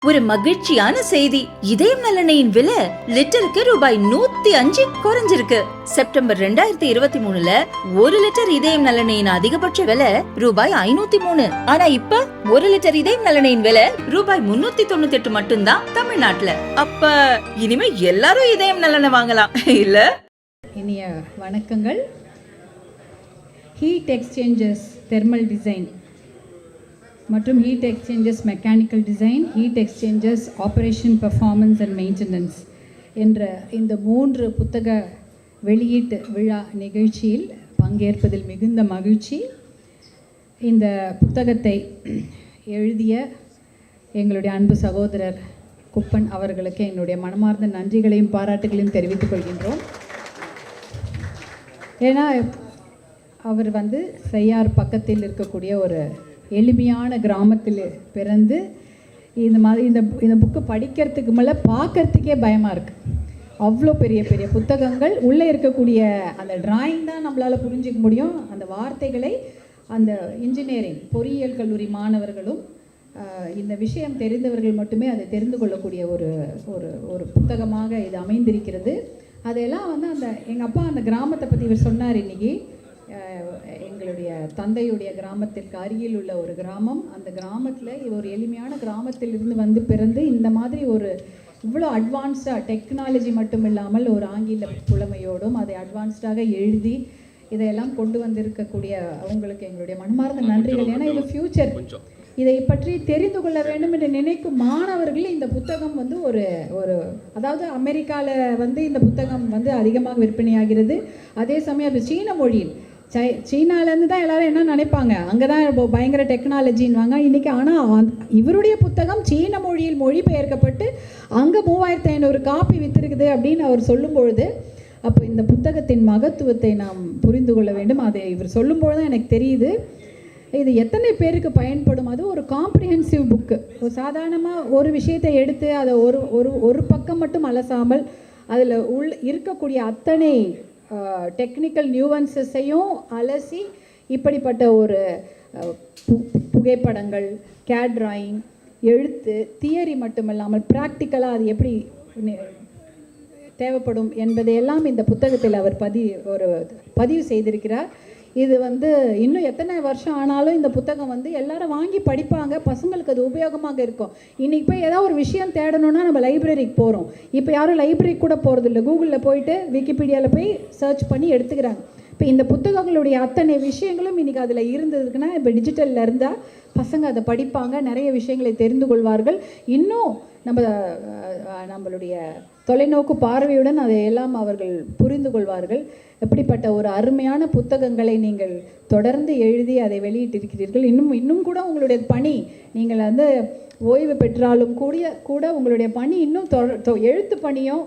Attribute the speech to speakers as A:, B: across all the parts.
A: ஒரு மகிழ்ச்சியான செய்தி. இதயம் நலனையின் விலை லிட்டருக்கு ரூபாய் 105 குறைஞ்சிருக்கு. செப்டம்பர் 2023ல 1 லிட்டர் இதயம் நலனையின் அதிகபட்ச விலை ரூபாய் 503. ஆனா இப்ப 1 லிட்டர் இதயம் நலனையின் விலை ரூபாய் 398 மட்டும்தான் தமிழ்நாட்டுல. அப்ப இனிமே எல்லாரும் இதயம் நலனை வாங்கலாம் இல்ல?
B: இனிய வணக்கங்கள். ஹீட் எக்ஸ்சேஞ்சர்ஸ் தெர்மல் டிசைன் மற்றும் heat exchangers mechanical design, heat exchangers operation performance and maintenance என்ற இந்த 3 புத்தக வெளியீட்டு விழா நிகழ்ச்சியில் பங்கேற்பதில் மிகுந்த மகிழ்ச்சி. இந்த புத்தகத்தை எழுதிய எங்களுடைய அன்பு சகோதரர் குப்பன் அவர்களுக்கு என்னுடைய மனமார்ந்த நன்றிகளையும் பாராட்டுகளையும் தெரிவித்துக் கொள்கின்றோம். ஏன்னா அவர் செய்யார் பக்கத்தில் இருக்கக்கூடிய ஒரு எளிமையான கிராமத்தில் பிறந்து இந்த மாதிரி இந்த புக்கு படிக்கிறதுக்கு மேலே பார்க்கறதுக்கே பயமாக இருக்குது. அவ்வளோ பெரிய பெரிய புத்தகங்கள் உள்ளே இருக்கக்கூடிய அந்த டிராயிங் தான் நம்மளால் புரிஞ்சிக்க முடியும். அந்த வார்த்தைகளை அந்த இன்ஜினியரிங் பொறியியல் கல்லூரி மாணவர்களும் இந்த விஷயம் தெரிந்தவர்கள் மட்டுமே அதை தெரிந்து கொள்ளக்கூடிய ஒரு ஒரு ஒரு புத்தகமாக இது அமைந்திருக்கிறது. அதையெல்லாம் அந்த எங்கள் அப்பா அந்த கிராமத்தை பற்றி இவர் சொன்னார். இன்றைக்கி எங்களுடைய தந்தையுடைய கிராமத்திற்கு அருகில் உள்ள ஒரு கிராமம். அந்த கிராமத்தில் ஒரு எளிமையான கிராமத்திலிருந்து பிறந்து இந்த மாதிரி ஒரு இவ்வளோ அட்வான்ஸ்டாக டெக்னாலஜி மட்டும் இல்லாமல் ஒரு ஆங்கில புலமையோடும் அதை அட்வான்ஸ்டாக எழுதி இதையெல்லாம் கொண்டு வந்திருக்கக்கூடிய அவங்களுக்கு எங்களுடைய மனமார்ந்த நன்றிகள். ஏன்னா இது ஃப்யூச்சர், இதை பற்றி தெரிந்து கொள்ள வேண்டும் என்று நினைக்கும் மாணவர்கள் இந்த புத்தகம் ஒரு ஒரு அதாவது அமெரிக்காவில் இந்த புத்தகம் அதிகமாக விற்பனையாகிறது. அதே சமயம் அது சீன மொழியில் சீனாலேருந்து தான் எல்லோரும் என்ன நினைப்பாங்க, அங்கே தான் பயங்கர டெக்னாலஜின்வாங்க இன்றைக்கி. ஆனால் இவருடைய புத்தகம் சீன மொழியில் மொழிபெயர்க்கப்பட்டு அங்கே 3500 காப்பி விற்றுருக்குது அப்படின்னு அவர் சொல்லும் பொழுது, அப்போ இந்த புத்தகத்தின் மகத்துவத்தை நாம் புரிந்து கொள்ள வேண்டும். அதை இவர் சொல்லும்போது தான் எனக்கு தெரியுது இது எத்தனை பேருக்கு பயன்படும். அது ஒரு காம்ப்ரிஹென்சிவ் புக்கு. ஒரு சாதாரணமாக ஒரு விஷயத்தை எடுத்து அதை ஒரு பக்கம் மட்டும் அலசாமல் அதில் இருக்கக்கூடிய அத்தனை டெக்னிக்கல் நியூவன்சஸையும் அலசி இப்படிப்பட்ட ஒரு புகைப்படங்கள், கேட் டிராயிங், எழுத்து, தியரி மட்டுமில்லாமல் ப்ராக்டிக்கலாக அது எப்படி தேவைப்படும் என்பதையெல்லாம் இந்த புத்தகத்தில் அவர் பதிவு செய்திருக்கிறார். இது இன்னும் எத்தனை வருஷம் ஆனாலும் இந்த புத்தகம் எல்லாரும் வாங்கி படிப்பாங்க. பசங்களுக்கு அது உபயோகமாக இருக்கும். இன்றைக்கி போய் ஏதாவது ஒரு விஷயம் தேடணும்னா நம்ம லைப்ரரிக்கு போகிறோம். இப்போ யாரும் லைப்ரரிக்கு கூட போகிறதில்ல. கூகுளில் போயிட்டு விக்கிபீடியாவில் போய் சர்ச் பண்ணி எடுத்துக்கிறாங்க. இப்போ இந்த புத்தகங்களுடைய அத்தனை விஷயங்களும் இன்றைக்கி அதில் இருந்ததுக்குன்னா இப்போ டிஜிட்டலில் இருந்தால் பசங்க அதை படிப்பாங்க, நிறைய விஷயங்களை தெரிந்து கொள்வார்கள். இன்னும் நம்மளுடைய தொலைநோக்கு பார்வையுடன் அதையெல்லாம் அவர்கள் புரிந்து கொள்வார்கள். எப்படிப்பட்ட ஒரு அருமையான புத்தகங்களை நீங்கள் தொடர்ந்து எழுதி அதை வெளியிட்டிருக்கிறீர்கள். இன்னும் கூட உங்களுடைய பணி, நீங்கள் ஓய்வு பெற்றாலும் கூட உங்களுடைய பணி இன்னும் எழுத்து பணியும்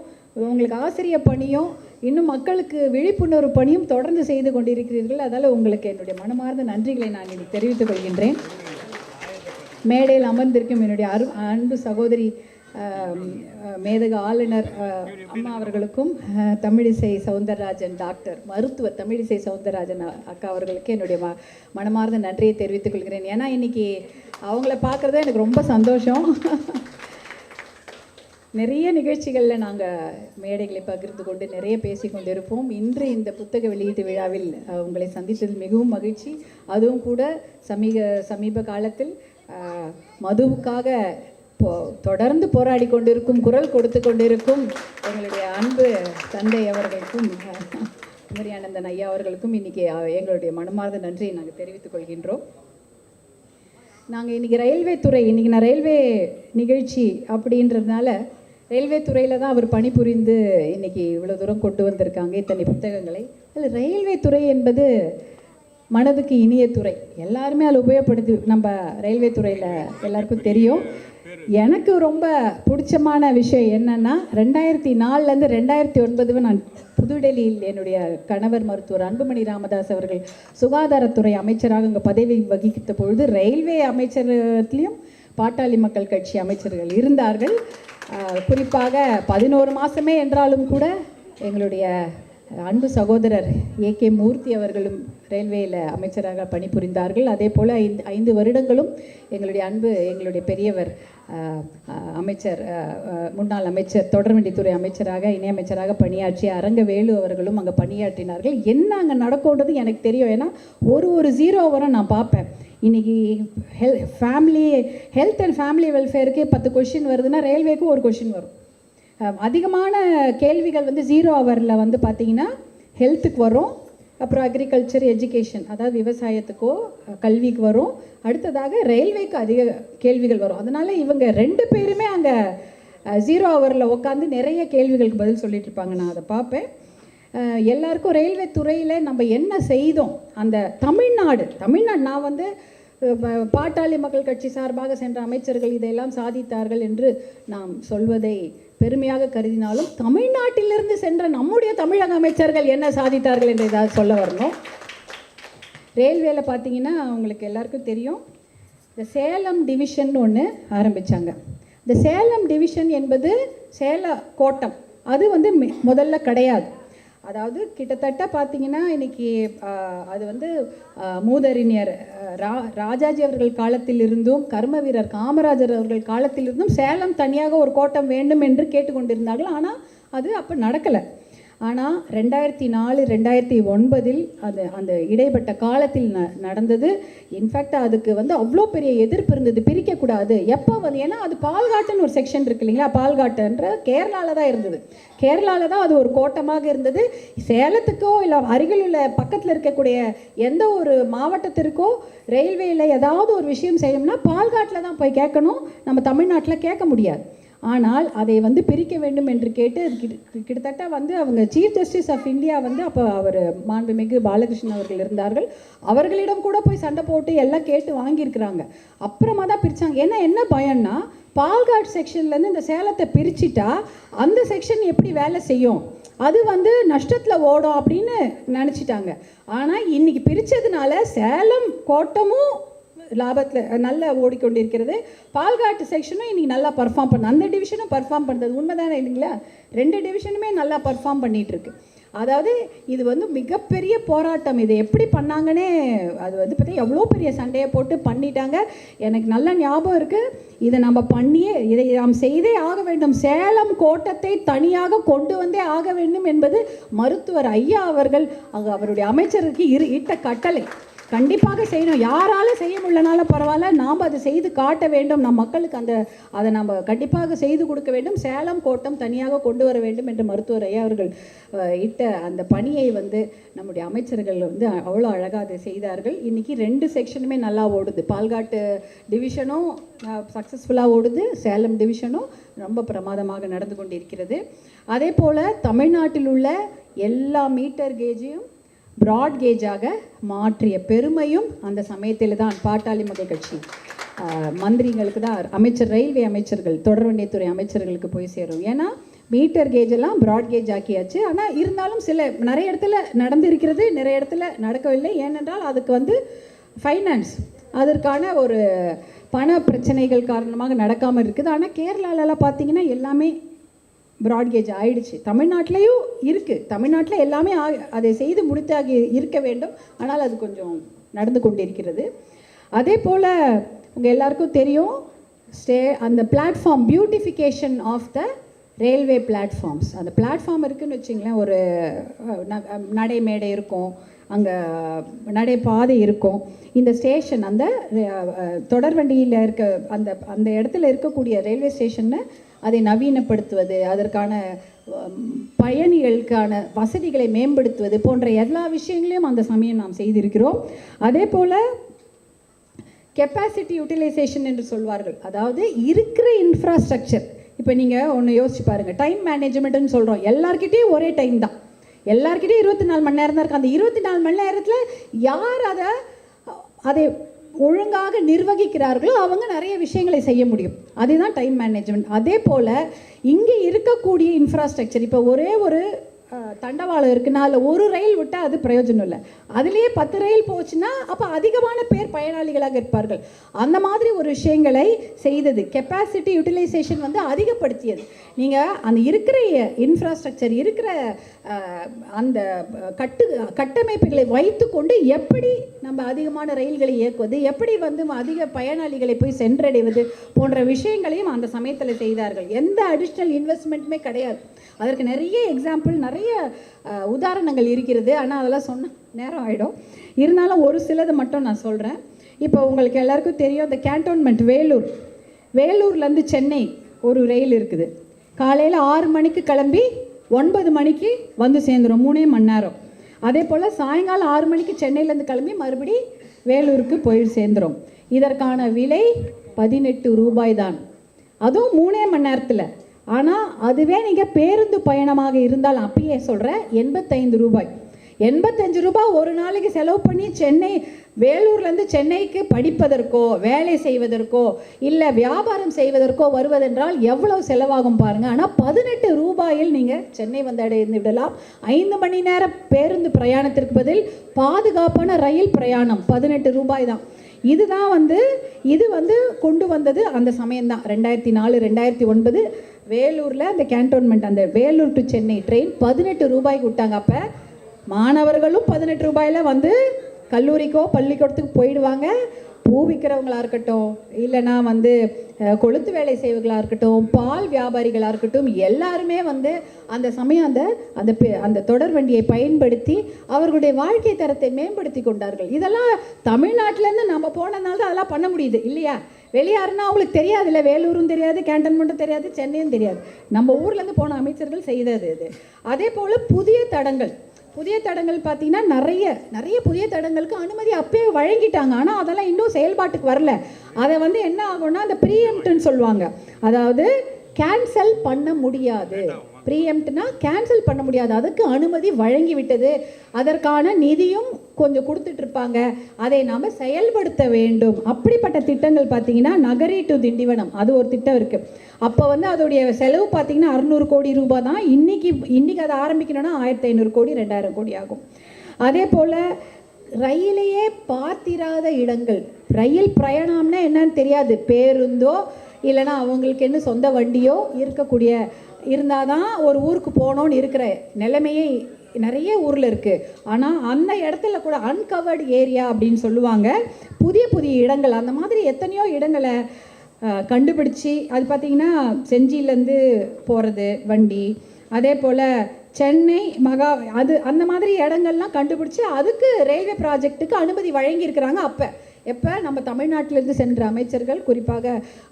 B: உங்களுக்கு ஆசிரியர் பணியும் இன்னும் மக்களுக்கு விழிப்புணர்வு பணியும் தொடர்ந்து செய்து கொண்டிருக்கிறீர்கள். அதனால் உங்களுக்கு என்னுடைய மனமார்ந்த நன்றிகளை நான் இன்னைக்கு தெரிவித்துக் கொள்கின்றேன். மேடையில் அமர்ந்திருக்கும் என்னுடைய அன்பு சகோதரி மேதக ஆளுநர் அம்மா அவர்களுக்கும், தமிழிசை சவுந்தரராஜன் டாக்டர் மருத்துவர் தமிழிசை சவுந்தரராஜன் அக்கா அவர்களுக்கு என்னுடைய மனமார்ந்த நன்றியை தெரிவித்துக் கொள்கிறேன். ஏன்னா இன்றைக்கி அவங்கள பார்க்குறது எனக்கு ரொம்ப சந்தோஷம். நிறைய நிகழ்ச்சிகளில் நாங்கள் மேடைகளை பகிர்ந்து கொண்டு நிறைய பேசி கொண்டிருப்போம். இன்று இந்த புத்தக வெளியீட்டு விழாவில் உங்களை சந்தித்ததில் மிகவும் மகிழ்ச்சி. அதுவும் கூட சமீப காலத்தில் மதுவுக்காக தொடர்ந்து போராடி கொண்டிருக்கும், குரல் கொடுத்து கொண்டிருக்கும் எங்களுடைய அன்பு தந்தை அவர்களுக்கும், குமரியானந்தன் ஐயா அவர்களுக்கும் இன்றைக்கி எங்களுடைய மனமார்ந்த நன்றியை நாங்கள் தெரிவித்துக் கொள்கின்றோம். நாங்கள் இன்றைக்கி ரயில்வே துறை, இன்றைக்கி நான் ரயில்வே நிகழ்ச்சி அப்படின்றதுனால ரயில்வே துறையில் தான் அவர் பணிபுரிந்து இன்றைக்கி இவ்வளோ தூரம் கொண்டு வந்திருக்காங்க இத்தனை புத்தகங்களை. அதில் ரயில்வே துறை என்பது மனதுக்கு இனிய துறை. எல்லாருமே அதில் உபயோகப்படுத்தி நம்ம ரயில்வே துறையில் எல்லாருக்கும் தெரியும். எனக்கு ரொம்ப பிடிச்சமான விஷயம் என்னென்னா 2004லேருந்து 2009 நான் புதுடெல்லியில் என்னுடைய கணவர் மருத்துவர் அன்புமணி ராமதாஸ் அவர்கள் சுகாதாரத்துறை அமைச்சராக அங்கே பதவி வகித்த பொழுது ரயில்வே அமைச்சரகத்திலையும் பாட்டாளி மக்கள் கட்சி அமைச்சர்கள் இருந்தார்கள். குறிப்பாக 11 மாதமே என்றாலும் கூட எங்களுடைய அன்பு சகோதரர் ஏகே மூர்த்தி அவர்களும் ரயில்வேயில் அமைச்சராக பணிபுரிந்தார்கள். அதே போல் 5 வருடங்களும் எங்களுடைய பெரியவர் அமைச்சர் முன்னாள் அமைச்சர் தொடர்வண்டித்துறை அமைச்சராக இணையமைச்சராக பணியாற்றிய அரங்கவேலு அவர்களும் அங்கே பணியாற்றினார்கள். என்ன அங்கே நடக்கும்ன்றது எனக்கு தெரியும். ஏன்னா ஒரு ஜீரோ வரும் நான் பார்ப்பேன். இன்றைக்கி ஹெல்த் அண்ட் ஃபேமிலி வெல்ஃபேருக்கு 10 கொஷின் வருதுன்னா ரயில்வேக்கும் ஒரு கொஷின் வரும். அதிகமான கேள்விகள் வந்து 0 ஹவரில் வந்து பார்த்திங்கன்னா ஹெல்த்துக்கு வரும், அப்புறம் அக்ரிகல்ச்சர் எஜுகேஷன் அதாவது விவசாயத்துக்கோ கல்விக்கு வரும், அடுத்ததாக ரயில்வேக்கு அதிக கேள்விகள் வரும். அதனால் இவங்க 2 பேருமே அங்கே 0 ஹவரில் உட்காந்து நிறைய கேள்விகளுக்கு பதில் சொல்லிட்டு இருப்பாங்க. நான் அதை பார்ப்பேன். எல்லாருக்கும் ரயில்வே துறையில் நம்ம என்ன செய்தோம், அந்த தமிழ்நாடு நான் வந்து பாட்டாளி மக்கள் கட்சி சார்பாக சென்ற அமைச்சர்கள் இதையெல்லாம் சாதித்தார்கள் என்று நாம் சொல்வதை பெருமையாக கருதினாலும் தமிழ்நாட்டிலிருந்து சென்ற நம்முடைய தமிழக அமைச்சர்கள் என்ன சாதித்தார்கள் என்று ஏதாவது சொல்ல வரணும். ரயில்வேல பார்த்தீங்கன்னா உங்களுக்கு எல்லாருக்கும் தெரியும், இந்த சேலம் டிவிஷன் ஒன்று ஆரம்பித்தாங்க. இந்த சேலம் டிவிஷன் என்பது சேல கோட்டம், அது வந்து முதல்ல கிடையாது. அதாவது கிட்டத்தட்ட பார்த்தீங்கன்னா இன்றைக்கி அது வந்து மூதறிஞர் ராஜாஜி அவர்கள் காலத்திலிருந்தும் கர்ம வீரர் காமராஜர் அவர்கள் காலத்திலிருந்தும் சேலம் தனியாக ஒரு கோட்டம் வேண்டும் என்று கேட்டுக்கொண்டிருந்தார்கள். ஆனால் அது அப்போ நடக்கலை. ஆனால் 2004 2009 அந்த இடைப்பட்ட காலத்தில் நடந்தது. இன்ஃபேக்ட் அதுக்கு வந்து அவ்வளோ பெரிய எதிர்ப்பு இருந்தது, பிரிக்கக்கூடாது. எப்போ வந்து ஏன்னா அது பால்காட்டுன்னு ஒரு செக்ஷன் இருக்கு இல்லைங்களா, பால்காட்டுன்ற கேரளாவில் தான் இருந்தது. கேரளாவில் தான் அது ஒரு கோட்டமாக இருந்தது. சேலத்துக்கோ இல்லை அருகில் உள்ள பக்கத்தில் இருக்கக்கூடிய எந்த ஒரு மாவட்டத்திற்கோ ரயில்வேயில் ஏதாவது ஒரு விஷயம் செய்யணும்னா பால்காட்டில் தான் போய் கேட்கணும், நம்ம தமிழ்நாட்டில் கேட்க முடியாது. ஆனால் அதை வந்து பிரிக்க வேண்டும் என்று கேட்டு கிட்டத்தட்ட வந்து அவங்க சீஃப் ஜஸ்டிஸ் ஆஃப் இந்தியா வந்து அப்போ அவர் மாண்புமிகு பாலகிருஷ்ணன் அவர்கள் இருந்தார்கள். அவர்களிடம் கூட போய் சண்டை போட்டு எல்லாம் கேட்டு வாங்கியிருக்கிறாங்க. அப்புறமா தான் பிரித்தாங்க. ஏன்னா என்ன பயம்னா, பால்காட் செக்ஷன்லேருந்து இந்த சேலத்தை பிரிச்சுட்டா அந்த செக்ஷன் எப்படி வேலை செய்யும், அது வந்து நஷ்டத்தில் ஓடும் அப்படின்னு நினச்சிட்டாங்க. ஆனால் இன்றைக்கி பிரித்ததுனால சேலம் கோட்டமும் லாபத்தில் நல்லா ஓடிக்கொண்டிருக்கிறது, பால்காட்டு செக்ஷனும் இன்றைக்கி நல்லா பர்ஃபார்ம் பண்ண, அந்த டிவிஷனும் பர்ஃபார்ம் பண்ணுறது உண்மை தானே இல்லைங்களா? 2 டிவிஷனுமே நல்லா பர்ஃபார்ம் பண்ணிகிட்ருக்கு. அதாவது இது வந்து மிகப்பெரிய போராட்டம். இதை எப்படி பண்ணாங்கன்னே அது வந்து பார்த்தா எவ்வளோ பெரிய சண்டையை போட்டு பண்ணிட்டாங்க. எனக்கு நல்ல ஞாபகம் இருக்குது, இதை நம்ம பண்ணியே இதை நாம் செய்தே ஆக வேண்டும், சேலம் கோட்டத்தை தனியாக கொண்டு வந்தே ஆக வேண்டும் என்பது மருத்துவர் ஐயா அவர்கள் அவருடைய அமைச்சருக்கு இட்ட கட்டளை. கண்டிப்பாக செய்யணும். யாராலும் செய்ய முடியலனாலும் பரவாயில்ல, நாம் அதை செய்து காட்ட வேண்டும். நம் மக்களுக்கு அதை நம்ம கண்டிப்பாக செய்து கொடுக்க வேண்டும். சேலம் கோட்டம் தனியாக கொண்டு வர வேண்டும் என்று மருத்துவர் ஐயா அவர்கள் இட்ட அந்த பணியை வந்து நம்முடைய அமைச்சர்கள் வந்து அவ்வளோ அழகாக அதை செய்தார்கள். இன்றைக்கி 2 செக்ஷனுமே நல்லா ஓடுது. பால்காட்டு டிவிஷனும் சக்ஸஸ்ஃபுல்லாக ஓடுது, சேலம் டிவிஷனும் ரொம்ப பிரமாதமாக நடந்து கொண்டிருக்கிறது. அதே போல் தமிழ்நாட்டில் உள்ள எல்லா மீட்டர் கேஜையும் ப்ராட் கேஜாக மாற்றிய பெருமையும் அந்த சமயத்தில் தான் பாட்டாளி மக்கள் கட்சி மந்திரிங்களுக்கு தான், ரயில்வே அமைச்சர்கள் தொடர்வண்டித்துறை அமைச்சர்களுக்கு போய் சேரும். ஏன்னா மீட்டர் கேஜெல்லாம் ப்ராட் கேஜ் ஆக்கியாச்சு. ஆனால் இருந்தாலும் நிறைய இடத்துல நடந்திருக்கிறது, நிறைய இடத்துல நடக்கவில்லை. ஏனென்றால் அதுக்கு வந்து ஃபைனான்ஸ், அதற்கான ஒரு பண பிரச்சனைகள் காரணமாக நடக்காமல் இருக்குது. ஆனால் கேரளாலலாம் பார்த்தீங்கன்னா எல்லாமே ப்ராட்கேஜ் ஆயிடுச்சு. தமிழ்நாட்டிலையும் இருக்குது, தமிழ்நாட்டில் எல்லாமே அதை செய்து முடித்தாகி இருக்க வேண்டும். ஆனால் அது கொஞ்சம் நடந்து கொண்டிருக்கிறது. அதே போல் உங்கள் எல்லாருக்கும் தெரியும், அந்த platform beautification of the railway platforms. அந்த பிளாட்ஃபார்ம் இருக்குதுன்னு வச்சிங்களேன், ஒரு நடை மேடை இருக்கும், அங்கே நடைபாதை இருக்கும். இந்த ஸ்டேஷன் அந்த தொடர்வண்டியில் இருக்க அந்த இடத்துல இருக்கக்கூடிய ரயில்வே ஸ்டேஷனை அதை நவீனப்படுத்துவது, அதற்கான பயணிகளுக்கான வசதிகளை மேம்படுத்துவது போன்ற எல்லா விஷயங்களையும் அந்த சமயம் நாம் செய்திருக்கிறோம். அதே போல் கெப்பாசிட்டி யூட்டிலைசேஷன் என்று சொல்வார்கள். அதாவது இருக்கிற இன்ஃப்ராஸ்ட்ரக்சர், இப்போ நீங்கள் ஒன்று யோசிச்சு பாருங்கள், டைம் மேனேஜ்மெண்ட்டுன்னு சொல்கிறோம். எல்லார்கிட்டையும் ஒரே டைம் தான், எல்லார்கிட்டையும் 24 மணி நேரம் தான் இருக்குது. அந்த 24 மணி நேரத்தில் யார் அதை ஒழுங்காக நிர்வகிக்கிறார்களோ அவங்க நிறைய விஷயங்களை செய்ய முடியும். அதுதான் டைம் மேனேஜ்மெண்ட். அதே போல் இங்கே இருக்கக்கூடிய இன்ஃப்ராஸ்ட்ரக்சர், இப்போ ஒரே ஒரு தண்டவாளம் இருக்குன்னா அதில் ஒரு ரயில் விட்டால் அது பிரயோஜனம் இல்லை. அதுலேயே 10 ரயில் போச்சுன்னா அப்போ அதிகமான பேர் பயனாளிகளாக இருப்பார்கள். அந்த மாதிரி ஒரு விஷயங்களை செய்தது. கெப்பாசிட்டி யூட்டிலைசேஷன் வந்து அதிகப்படுத்தியது. நீங்கள் அந்த இருக்கிற இன்ஃப்ராஸ்ட்ரக்சர் இருக்கிற அந்த கட்டமைப்புகளை வைத்துக்கொண்டு எப்படி நம்ம அதிகமான ரயில்களை இயக்குவது, எப்படி வந்து அதிக பயனாளிகளை போய் சென்றடைவது போன்ற விஷயங்களையும் அந்த சமயத்தில் செய்தார்கள். எந்த அடிஷ்னல் இன்வெஸ்ட்மெண்ட்டுமே கிடையாது. அதற்கு நிறைய எக்ஸாம்பிள், நிறைய உதாரணங்கள் இருக்கிறது. ஆனால் அதெல்லாம் சொன்ன நேரம் ஆகிடும். இருந்தாலும் ஒரு சிலது மட்டும் நான் சொல்கிறேன். இப்போ உங்களுக்கு எல்லாருக்கும் தெரியும், இந்த கேன்டோன்மெண்ட் வேலூர்லேருந்து சென்னை ஒரு ரயில் இருக்குது. காலையில் 6 மணிக்கு கிளம்பி 9 மணிக்கு வந்து சேர்ந்துடும், 3 மணி நேரம். அதே போல் சாயங்காலம் 6 மணிக்கு சென்னையிலேருந்து கிளம்பி மறுபடி வேலூருக்கு போய் சேர்ந்துடும். இதற்கான விலை 18 ரூபாய் தான், அதுவும் 3 மணி நேரத்தில். ஆனால் அதுவே நீங்கள் பேருந்து பயணமாக இருந்தால், அப்பயே சொல்கிறேன், 85 ரூபாய். 85 ரூபாய் ஒரு நாளைக்கு செலவு பண்ணி வேலூர்லேருந்து சென்னைக்கு படிப்பதற்கோ வேலை செய்வதற்கோ இல்லை வியாபாரம் செய்வதற்கோ வருவதென்றால் எவ்வளவு செலவாகும் பாருங்கள். ஆனால் 18 ரூபாயில் நீங்கள் சென்னை வந்து அடைந்து விடலாம். 5 மணி நேர பேருந்து பிரயாணத்திற்கு பதில் பாதுகாப்பான ரயில் பிரயாணம் 18 ரூபாய் தான். இது வந்து கொண்டு வந்தது அந்த சமயம்தான், 2004 2009 வேலூரில் அந்த கேன்டோன்மெண்ட், அந்த வேலூர் டு சென்னை ட்ரெயின் 18 ரூபாய்க்கு விட்டாங்க. அப்போ மாணவர்களும் 18 ரூபாயில் வந்து கல்லூரிக்கோ பள்ளிக்கூடத்துக்கு போயிடுவாங்க. பூ விற்கிறவங்களாக இருக்கட்டும், இல்லைனா வந்து கொளுத்து வேலை செய்வர்களாக இருக்கட்டும், பால் வியாபாரிகளாக இருக்கட்டும், எல்லாருமே வந்து அந்த சமயம் அந்த தொடர் வண்டியை பயன்படுத்தி அவர்களுடைய வாழ்க்கை தரத்தை மேம்படுத்தி கொண்டார்கள். இதெல்லாம் தமிழ்நாட்டிலேருந்து நம்ம போனதுனால தான் அதெல்லாம் பண்ண முடியுது இல்லையா? வெளியாருன்னா அவங்களுக்கு தெரியாது, இல்லை வேலூரும் தெரியாது, கேன்டன்மெண்ட்டும் தெரியாது, சென்னையும் தெரியாது. நம்ம ஊர்லேருந்து போன அமைச்சர்கள் செய்தது இது. அதே போல் புதிய தடங்கள் பார்த்தீங்கன்னா நிறைய புதிய தடங்களுக்கு அனுமதி அப்பயே வழங்கிட்டாங்க. ஆனால் அதெல்லாம் இன்னும் செயல்பாட்டுக்கு வரல. அதை வந்து என்ன ஆகும்னா அந்த ப்ரீஎம்ப்ட்னு சொல்லுவாங்க. அதாவது கேன்சல் பண்ண முடியாது. ப்ரீஎம்ப்ட்னா கேன்சல் பண்ண முடியாது. அதுக்கு அனுமதி வழங்கி விட்டது. அதற்கான நிதியும் கொஞ்சம் கொடுத்துட்டு இருப்பாங்க. அதை நாம் செயல்படுத்த வேண்டும். அப்படிப்பட்ட திட்டங்கள் பார்த்தீங்கன்னா நகரி டு திண்டிவனம் அது ஒரு திட்டம் இருக்குது. அப்போ வந்து அதோடைய செலவு பார்த்தீங்கன்னா 600 கோடி ரூபாய் தான். இன்னைக்கு அதை ஆரம்பிக்கணும்னா 1500 கோடி 2000 கோடி ஆகும். அதே போல் ரயிலையே பார்த்திராத இடங்கள், ரயில் பிரயாணம்னா என்னன்னு தெரியாது, பேருந்தோ இல்லைனா அவங்களுக்கு என்ன சொந்த வண்டியோ இருந்தால் தான் ஒரு ஊருக்கு போகணுன்னு இருக்கிற நிலைமையே நிறைய ஊரில் இருக்குது. ஆனால் அந்த இடத்துல கூட அன்கவர்டு ஏரியா அப்படின்னு சொல்லுவாங்க, புதிய இடங்கள். அந்த மாதிரி எத்தனையோ இடங்களை கண்டுபிடிச்சி, அது பார்த்திங்கன்னா செஞ்சியிலேருந்து போகிறது வண்டி, அதே போல் சென்னை அந்த மாதிரி இடங்கள்லாம் கண்டுபிடிச்சி அதுக்கு ரயில்வே ப்ராஜெக்ட்டுக்கு அனுமதி வழங்கியிருக்கிறாங்க. எப்போ நம்ம தமிழ்நாட்டிலிருந்து சென்ற அமைச்சர்கள், குறிப்பாக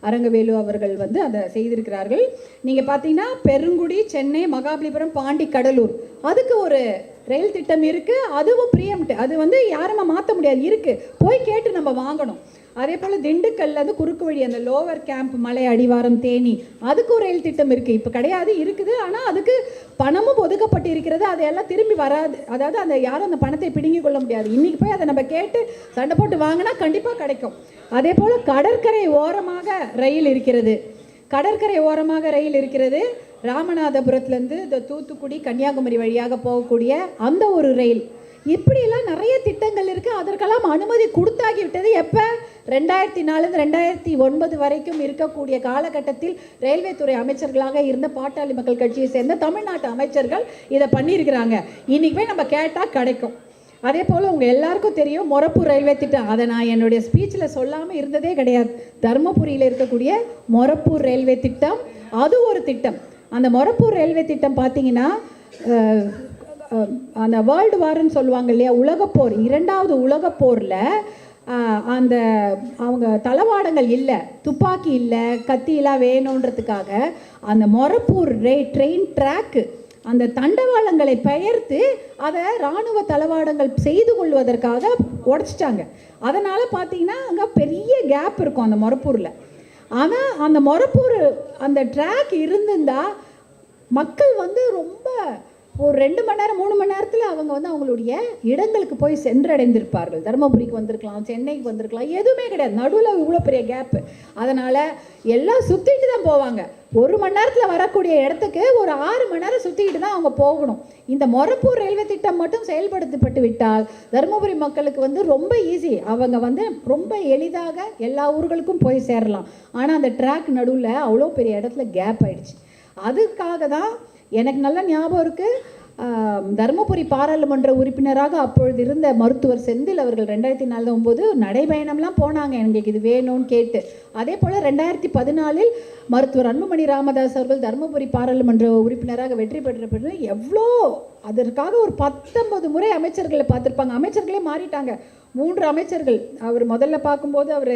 B: அரங்கவேலு அவர்கள் வந்து அதை செய்திருக்கிறார்கள். நீங்கள் பார்த்தீங்கன்னா பெருங்குடி, சென்னை, மகாபலிபுரம், பாண்டி, கடலூர், அதுக்கு ஒரு ரயில் திட்டம் இருக்குது. அதுவும் ப்ரீஎம்ப்ட், அது வந்து யாருமே மாற்ற முடியாது, இருக்குது, போய் கேட்டு நம்ம வாங்கணும். அதே போல் திண்டுக்கல்ல அது குறுக்கு வழி, அந்த லோவர் கேம்ப், மலை அடிவாரம், தேனி, அதுக்கு ஒரு ரயில் திட்டம் இருக்குது. இப்போ கிடையாது, இருக்குது. ஆனால் அதுக்கு பணமும் ஒதுக்கப்பட்டு இருக்கிறது. அதையெல்லாம் திரும்பி வராது. அதாவது யாரும் அந்த பணத்தை பிடுங்கி கொள்ள முடியாது. இன்றைக்கி போய் அதை நம்ம கேட்டு சண்டை போட்டு வாங்கினா கண்டிப்பாக கிடைக்கும். அதே போல் கடற்கரை ஓரமாக ரயில் இருக்கிறது. ராமநாதபுரத்துலேருந்து இந்த தூத்துக்குடி, கன்னியாகுமரி வழியாக போகக்கூடிய அந்த ஒரு ரயில். இப்படியெல்லாம் நிறைய திட்டங்கள் இருக்குது. அதற்கெல்லாம் அனுமதி கொடுத்தாகிவிட்டது. எப்போ 2004 2009 வரைக்கும் இருக்கக்கூடிய காலகட்டத்தில் ரயில்வே துறை அமைச்சர்களாக இருந்த பாட்டாளி மக்கள் கட்சியை சேர்ந்த தமிழ்நாட்டு அமைச்சர்கள் இதை பண்ணியிருக்கிறாங்க. இன்றைக்கி போய் நம்ம கேட்டால் கிடைக்கும். அதே போல் உங்கள் எல்லாருக்கும் தெரியும் மொரப்பூர் ரயில்வே திட்டம். அதை நான் என்னுடைய ஸ்பீச்சில் சொல்லாமல் இருந்ததே கிடையாது. தருமபுரியில் இருக்கக்கூடிய மொரப்பூர் ரயில்வே திட்டம் அது ஒரு திட்டம். அந்த மொரப்பூர் ரயில்வே திட்டம் பார்த்தீங்கன்னா அந்த வேர்ல்டு வார்ன்னு சொல்லுவாங்க இல்லையா, உலகப்போர், 2வது உலகப்போரில் அந்த அவங்க தளவாடங்கள் இல்லை, துப்பாக்கி இல்லை, கத்தியெல்லாம் வேணுன்றதுக்காக அந்த மொரப்பூர் ட்ரெயின் ட்ராக்கு, அந்த தண்டவாளங்களை பெயர்த்து அதை இராணுவ தளவாடங்கள் செய்து கொள்வதற்காக உடைச்சிட்டாங்க. அதனால் பார்த்தீங்கன்னா அங்கே பெரிய கேப் இருக்கும் அந்த மொரப்பூரில். ஆனால் அந்த மொரப்பூர் அந்த ட்ராக் இருந்திருந்தால் மக்கள் வந்து ரொம்ப ஒரு 2 மணி நேரம் 3 மணி நேரத்தில் அவங்க வந்து அவங்களுடைய இடங்களுக்கு போய் சென்றடைந்திருப்பார்கள். தருமபுரிக்கு வந்திருக்கலாம், சென்னைக்கு வந்திருக்கலாம், எதுவுமே கிடையாது. நடுவில் இவ்வளோ பெரிய கேப்பு. அதனால் எல்லாம் சுற்றிட்டு தான் போவாங்க. 1 மணி நேரத்தில் வரக்கூடிய இடத்துக்கு ஒரு 6 மணி நேரம் சுற்றிக்கிட்டு தான் அவங்க போகணும். இந்த மொரப்பூர் ரயில்வே திட்டம் மட்டும் செயல்படுத்தப்பட்டு விட்டால் தருமபுரி மக்களுக்கு வந்து ரொம்ப ஈஸி. அவங்க வந்து ரொம்ப எளிதாக எல்லா ஊர்களுக்கும் போய் சேரலாம். ஆனால் அந்த ட்ராக் நடுவில் அவ்வளோ பெரிய இடத்துல கேப் ஆயிடுச்சு. அதுக்காக தான் எனக்கு நல்ல ஞாபகம் இருக்குது, தருமபுரி பாராளுமன்ற உறுப்பினராக அப்பொழுது இருந்த மருத்துவர் செந்தில் அவர்கள் 2004 நடைபயணம்லாம் போனாங்க எங்களுக்கு இது வேணும்னு கேட்டு. அதே போல் 2014 மருத்துவர் அன்புமணி ராமதாஸ் அவர்கள் தருமபுரி பாராளுமன்ற உறுப்பினராக வெற்றி பெற்ற பிறகு எவ்வளோ அதற்காக ஒரு 19 முறை அமைச்சர்களை பார்த்துருப்பாங்க. அமைச்சர்களே மாறிட்டாங்க. 3 அமைச்சர்கள். அவர் முதல்ல பார்க்கும்போது அவர்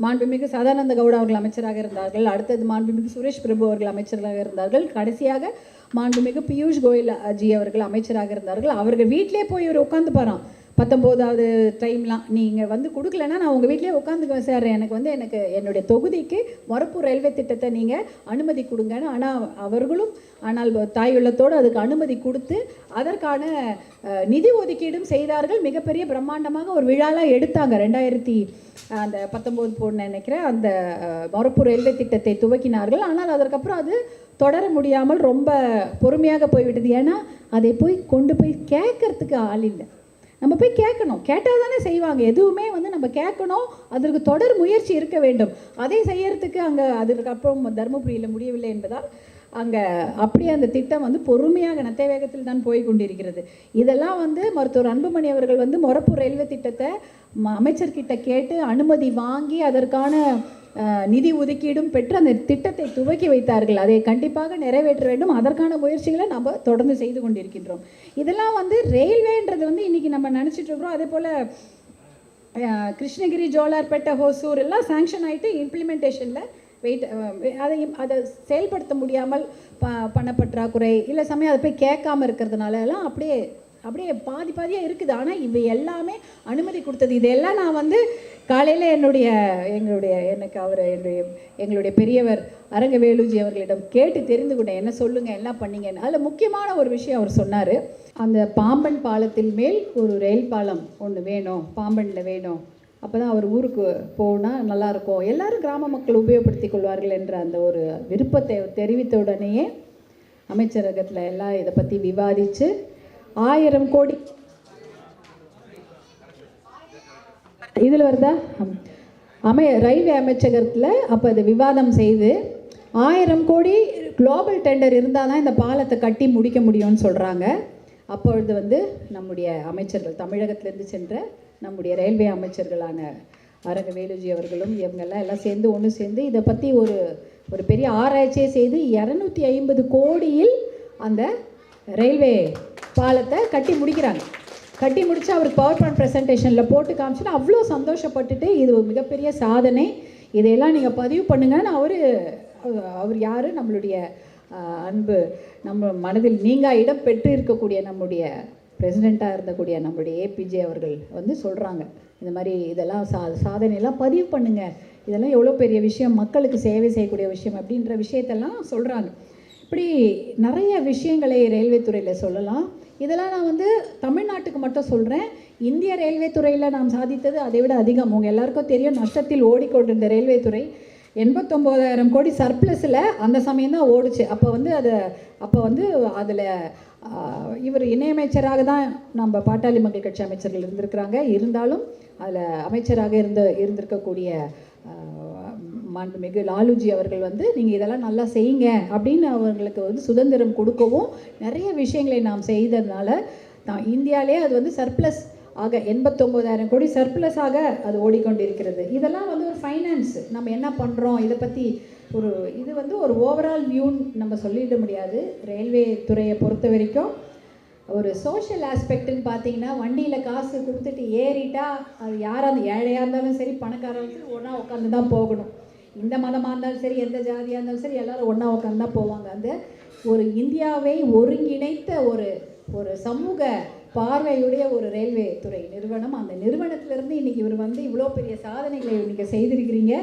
B: மாண்புமிகு சதானந்த கவுடா அவர்கள் அமைச்சராக இருந்தார்கள். அடுத்தது மாண்புமிகு சுரேஷ் பிரபு அவர்கள் அமைச்சராக இருந்தார்கள். கடைசியாக மாண்புமிகு பியூஷ் கோயல் ஜி அவர்கள் அமைச்சராக இருந்தார்கள். அவர்கள் வீட்டிலே போய் இவர் உட்காந்து பாரான் 19வது டைம்லாம். நீங்கள் வந்து கொடுக்கலன்னா நான் உங்கள் வீட்டிலே உட்காந்துக்குவேன் சார், எனக்கு வந்து எனக்கு என்னுடைய தொகுதிக்கு மொரப்பூர் ரயில்வே திட்டத்தை நீங்கள் அனுமதி கொடுங்கன்னு. ஆனால் தாய் உள்ளத்தோடு அதுக்கு அனுமதி கொடுத்து அதற்கான நிதி ஒதுக்கீடும் செய்தார்கள். மிகப்பெரிய பிரம்மாண்டமாக ஒரு விழாலாம் எடுத்தாங்க. 2019 நினைக்கிறேன் அந்த மொரப்பூர் ரயில்வே திட்டத்தை துவக்கினார்கள். ஆனால் அதற்கப்புறம் அது தொடர முடியாமல் ரொம்ப பொறுமையாக போய்விட்டது. ஏன்னா அதை கொண்டு போய் கேட்கறதுக்கு ஆள் இல்லை. நம்ம போய் கேட்கணும், கேட்டால் தானே செய்வாங்க. எதுவுமே வந்து நம்ம கேட்கணும், அதற்கு தொடர் முயற்சி இருக்க வேண்டும். அதை செய்யறதுக்கு அங்கே அதுக்கப்புறம் தருமபுரியில் முடியவில்லை என்பதால் அங்கே அப்படியே அந்த திட்டம் வந்து பொறுமையாக நத்தை வேகத்தில் தான் போய் கொண்டிருக்கிறது. இதெல்லாம் வந்து மருத்துவர் அன்புமணி அவர்கள் வந்து மொரப்பூர் ரயில்வே திட்டத்தை அமைச்சர்கிட்ட கேட்டு அனுமதி வாங்கி அதற்கான நிதி ஒதுக்கீடும் பெற்று அந்த திட்டத்தை துவக்கி வைத்தார்கள். அதை கண்டிப்பாக நிறைவேற்ற வேண்டும். அதற்கான முயற்சிகளை நம்ம தொடர்ந்து செய்து கொண்டிருக்கின்றோம். இதெல்லாம் வந்து ரயில்வேன்றது வந்து இன்றைக்கி நம்ம நினச்சிட்டு இருக்கிறோம். அதே போல் கிருஷ்ணகிரி, ஜோலார்பேட்டை, ஹோசூர் எல்லாம் சேங்ஷன் ஆகிட்டு இம்ப்ளிமெண்டேஷனில் அதை செயல்படுத்த முடியாமல் பணப்பற்றாக்குறை இல்லை சமயம் அதை போய் கேட்காம இருக்கிறதுனால எல்லாம் அப்படியே பாதியாக இருக்குது. ஆனால் இவை எல்லாமே அனுமதி கொடுத்தது. இதெல்லாம் நான் வந்து காலையில் எங்களுடைய பெரியவர் அரங்கவேலுஜி அவர்களிடம் கேட்டு தெரிந்து கொண்டேன், என்ன சொல்லுங்கள், என்ன பண்ணீங்கன்னு. அதில் முக்கியமான ஒரு விஷயம் அவர் சொன்னார். அந்த பாம்பன் பாலத்தில் மேல் ஒரு ரயில் பாலம் ஒன்று வேணும், பாம்பனில் வேணும். அப்போ தான் அவர் ஊருக்கு போனால் நல்லாயிருக்கும், எல்லாரும் கிராம மக்கள் உபயோகப்படுத்தி கொள்வார்கள் என்ற அந்த ஒரு விருப்பத்தை தெரிவித்த உடனேயே அமைச்சரகத்தில் எல்லாம் இதை பற்றி விவாதித்து 1000 கோடி இதில் வருதா ரயில்வே அமைச்சகத்தில் அப்போ இது விவாதம் செய்து 1000 கோடி குளோபல் டெண்டர் இருந்தால் தான் இந்த பாலத்தை கட்டி முடிக்க முடியும்னு சொல்கிறாங்க. அப்பொழுது வந்து நம்முடைய அமைச்சர்கள் தமிழகத்திலேருந்து சென்ற நம்முடைய ரயில்வே அமைச்சர்களான அரங்கவேலுஜி அவர்களும் இவங்கெல்லாம் சேர்ந்து ஒன்று சேர்ந்து இதை பற்றி ஒரு பெரிய ஆராய்ச்சியை செய்து 250 கோடியில் அந்த ரயில்வே பாலத்தை கட்டி முடிக்கிறாங்க. கட்டி முடித்து அவருக்கு பவர் பாயிண்ட் ப்ரெசன்டேஷனில் போட்டு காமிச்சுட்டு அவ்வளோ சந்தோஷப்பட்டுட்டு இது ஒரு மிகப்பெரிய சாதனை, இதையெல்லாம் நீங்கள் பதிவு பண்ணுங்கன்னு அவர் யார், நம்மளுடைய அன்பு நம்ம மனதில் நீங்கள் இடம் பெற்று இருக்கக்கூடிய நம்முடைய பிரசிடெண்ட்டாக இருந்தக்கூடிய நம்முடைய ஏபிஜே அவர்கள் வந்து சொல்கிறாங்க, இந்த மாதிரி இதெல்லாம் சாதனையெல்லாம் பதிவு பண்ணுங்கள், இதெல்லாம் எவ்வளோ பெரிய விஷயம், மக்களுக்கு சேவை செய்யக்கூடிய விஷயம் அப்படின்ற விஷயத்தெல்லாம் சொல்கிறாங்க. இப்படி நிறைய விஷயங்களை ரயில்வே துறையில் சொல்லலாம். இதெல்லாம் நான் வந்து தமிழ்நாட்டுக்கு மட்டும் சொல்கிறேன். இந்திய ரயில்வே துறையில் நாம் சாதித்தது அதை விட அதிகம். உங்கள் எல்லாருக்கும் தெரியும், நஷ்டத்தில் ஓடிக்கொண்டிருந்த ரயில்வே துறை 89,000 கோடி சர்ப்ளஸில் அந்த சமயம் தான் ஓடுச்சு. அப்போ வந்து அதில் இவர் இணையமைச்சராக தான் நம்ம பாட்டாளி மக்கள் கட்சி அமைச்சர்கள் இருந்திருக்கிறாங்க. இருந்தாலும் அதில் அமைச்சராக இருந்திருக்கக்கூடிய மாண்புமிகு லாலுஜி அவர்கள் வந்து நீங்கள் இதெல்லாம் நல்லா செய்யுங்க அப்படின்னு அவர்களுக்கு வந்து சுதந்திரம் கொடுக்கவும் நிறைய விஷயங்களை நாம் செய்ததுனால தான் இந்தியாவிலே அது வந்து சர்ப்ளஸ் ஆக 89,000 கோடி சர்ப்ளஸாக அது ஓடிக்கொண்டிருக்கிறது. இதெல்லாம் வந்து ஒரு ஃபைனான்ஸ், நம்ம என்ன பண்ணுறோம் இதை பற்றி இது வந்து ஒரு ஓவரால் வியூன்னு நம்ம சொல்லிட முடியாது. ரயில்வே துறையை பொறுத்த வரைக்கும் ஒரு சோஷியல் ஆஸ்பெக்ட்னு பார்த்தீங்கன்னா, வண்டியில் காசு கொடுத்துட்டு ஏறிட்டா அது யாராவது ஏழையாக இருந்தாலும் சரி பணக்காரங்க ஒன்றா உட்காந்து தான் போகணும். இந்த மதமாக இருந்தாலும் சரி எந்த ஜாதியாக இருந்தாலும் சரி எல்லோரும் ஒன்றா உட்காந்து தான் போவாங்க. அந்த ஒரு இந்தியாவை ஒருங்கிணைத்த ஒரு சமூக பார்வையுடைய ஒரு ரயில்வே துறை நிறுவனம். அந்த நிறுவனத்திலிருந்து இன்றைக்கி இவர் வந்து இவ்வளோ பெரிய சாதனைகளை நீங்கள் செய்திருக்கிறீங்க.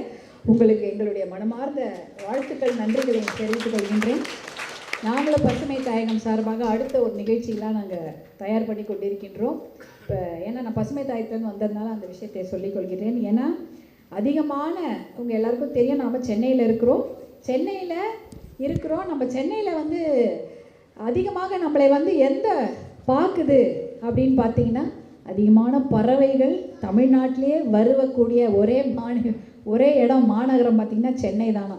B: உங்களுக்கு எங்களுடைய மனமார்ந்த வாழ்த்துக்கள், நன்றிகளை தெரிவித்துக் கொள்கின்றேன். நாங்களும் பசுமை தாயகம் சார்பாக அடுத்த ஒரு நிகழ்ச்சியெலாம் நாங்கள் தயார் பண்ணி கொண்டிருக்கின்றோம். இப்போ ஏன்னா நான் பசுமை தாயகத்துலேருந்து வந்ததுனால அந்த விஷயத்தை சொல்லிக்கொள்கிறேன். ஏன்னா அதிகமான உங்கள் எல்லாருக்கும் தெரியும், நாம் சென்னையில் இருக்கிறோம். நம்ம சென்னையில் வந்து அதிகமாக நம்மளை வந்து எந்த பார்க்குது அப்படின்னு பார்த்தீங்கன்னா, அதிகமான பறவைகள் தமிழ்நாட்டிலே வருவக்கூடிய ஒரே இடம் மாநகரம் பார்த்திங்கன்னா சென்னை தானா.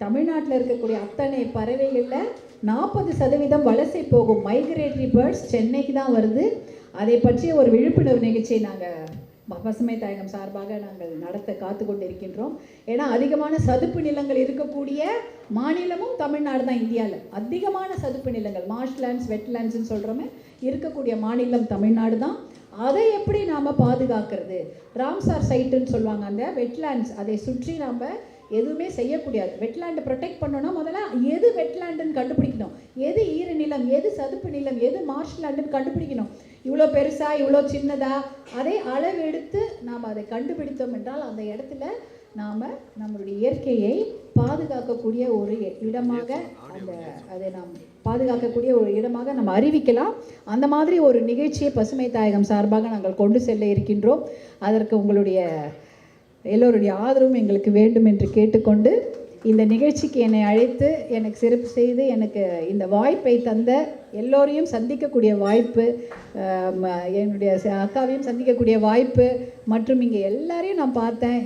B: தமிழ்நாட்டில் இருக்கக்கூடிய அத்தனை பறவைகளில் 40% வலசை போகும் மைக்ரேட்டரி பேர்ட்ஸ் சென்னைக்கு தான் வருது. அதை பற்றிய ஒரு விழிப்புணர்வு நிகழ்ச்சியை நாங்கள் பசுமை தாயகம் சார்பாக நாங்கள் நடத்த காத்து கொண்டு இருக்கின்றோம். ஏன்னா அதிகமான சதுப்பு நிலங்கள் இருக்கக்கூடிய மாநிலமும் தமிழ்நாடு தான். இந்தியாவில் அதிகமான சதுப்பு நிலங்கள், மார்ஷ்லேண்ட்ஸ், வெட்லேண்ட்ஸ்ன்னு சொல்கிறோமே, இருக்கக்கூடிய மாநிலம் தமிழ்நாடு தான். அதை எப்படி நாம் பாதுகாக்கிறது? ராம்சார் சைட்டுன்னு சொல்லுவாங்க அந்த வெட்லேண்ட்ஸ், அதை சுற்றி நாம் எதுவுமே செய்யக்கூடாது. வெட்லேண்டை ப்ரொடெக்ட் பண்ணோன்னா முதல்ல எது வெட்லேண்டுன்னு கண்டுபிடிக்கணும், எது ஈரநிலம், எது சதுப்பு நிலம், எது மார்ஷ்லேண்டுன்னு கண்டுபிடிக்கணும். இவ்வளோ பெருசா இவ்வளோ சின்னதா அதை அளவெடுத்து நாம் அதை கண்டுபிடித்தோம் என்றால் அந்த இடத்துல நாம் நம்மளுடைய இயற்கையை பாதுகாக்கக்கூடிய ஒரு இடமாக அதை நாம் பாதுகாக்கக்கூடிய ஒரு இடமாக நம்ம அறிவிக்கலாம். அந்த மாதிரி ஒரு நிகழ்ச்சியை பசுமை தாயகம் சார்பாக நாங்கள் கொண்டு செல்ல இருக்கின்றோம். அதற்கு உங்களுடைய எல்லோருடைய ஆதரவும் எங்களுக்கு வேண்டும் என்று கேட்டுக்கொண்டு, இந்த நிகழ்ச்சிக்கு என்னை அழைத்து எனக்கு சிறப்பு செய்து எனக்கு இந்த வாய்ப்பை தந்த எல்லோரையும் சந்திக்கக்கூடிய வாய்ப்பு, என்னுடைய அக்காவையும் சந்திக்கக்கூடிய வாய்ப்பு, மற்றும் இங்கே எல்லாரையும் நான் பார்த்தேன்.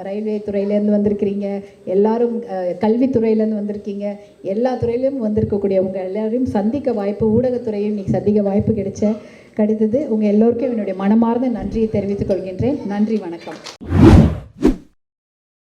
B: ரயில்வே துறையிலேருந்து வந்திருக்கிறீங்க, எல்லாரும் கல்வித்துறையிலேருந்து வந்திருக்கீங்க, எல்லா துறையிலும் வந்திருக்கக்கூடிய உங்கள் எல்லாரையும் சந்திக்க வாய்ப்பு, ஊடகத்துறையும் இன்றைக்கி சந்திக்க வாய்ப்பு கிடைத்தது. உங்கள் எல்லோருக்கும் என்னுடைய மனமார்ந்த நன்றியை தெரிவித்துக் கொள்கின்றேன். நன்றி, வணக்கம்.